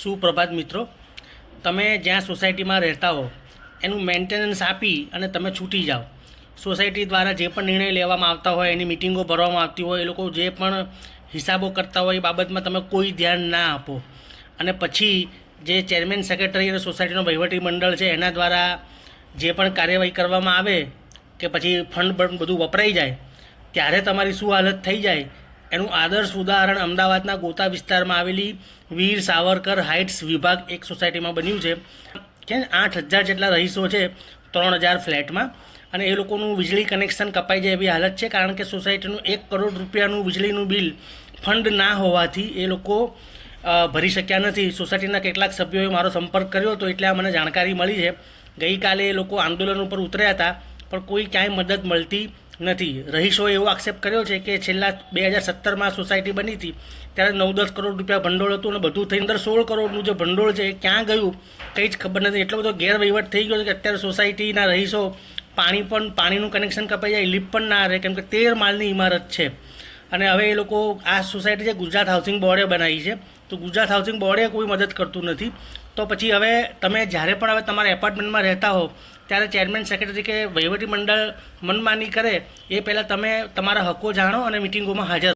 સુપ્રભાત મિત્રો, તમે જ્યાં સોસાયટીમાં રહેતા હો એનું મેન્ટેનન્સ આપી અને તમે છૂટી જાઓ. સોસાયટી દ્વારા જે પણ નિર્ણય લેવામાં આવતા હોય, એની મિટિંગો ભરવામાં આવતી હોય, એ લોકો જે પણ હિસાબો કરતા હોય એ બાબતમાં તમે કોઈ ધ્યાન ના આપો અને પછી જે ચેરમેન સેક્રેટરી અને સોસાયટીનો વહીવટી મંડળ છે એના દ્વારા જે પણ કાર્યવાહી કરવામાં આવે કે પછી ફંડ બધું વપરાઈ જાય ત્યારે તમારી શું હાલત થઈ જાય એનું આદર્શ ઉદાહરણ અમદાવાદના ગોતા વિસ્તારમાં આવેલી વીર સાવરકર હાઇટ્સ વિભાગ એક સોસાયટીમાં બન્યું છે કે 8,000 જેટલા રહીશો છે, 3,000 ફ્લેટમાં, અને એ લોકોનું વીજળી કનેક્શન કપાઈ જાય એવી હાલત છે કારણ કે સોસાયટીનું 1 કરોડ રૂપિયાનું વીજળીનું બિલ ફંડ ના હોવાથી એ લોકો ભરી શક્યા નથી. સોસાયટીના કેટલાક સભ્યોએ મારો સંપર્ક કર્યો હતો એટલે આ મને જાણકારી મળી છે. ગઈકાલે એ લોકો આંદોલન ઉપર ઉતર્યા હતા પણ કોઈ ક્યાંય મદદ મળતી નથી. રહીશોએ એવો આક્ષેપ કર્યો છે કે છેલ્લા 2017માં સોસાયટી બની હતી ત્યારે 9-10 કરોડ રૂપિયા ભંડોળ હતું અને બધું થઈ અંદર 16 કરોડનું જે ભંડોળ છે એ ક્યાં ગયું કંઈ જ ખબર નથી. એટલો બધો ગેરવહીવટ થઈ ગયો છે કે અત્યારે સોસાયટીના રહીશો પાણીનું કનેક્શન કપાઈ જાય, લિફ્ટ પણ ના રહે કેમ કે 13 માળની ઇમારત છે. અને હવે એ લોકો આ સોસાયટી છે ગુજરાત હાઉસિંગ બોર્ડે બનાવી છે, તો ગુજરાત હાઉસિંગ બોર્ડે કોઈ મદદ કરતું નથી. તો પછી હવે તમે જ્યારે પણ હવે તમારા એપાર્ટમેન્ટમાં રહેતા હો ત્યારે ચેરમેન સેક્રેટરી કે વહીવટી મંડળ મનમાની કરે એ પહેલાં તમે તમારા હકો જાણો અને મિટિંગોમાં હાજર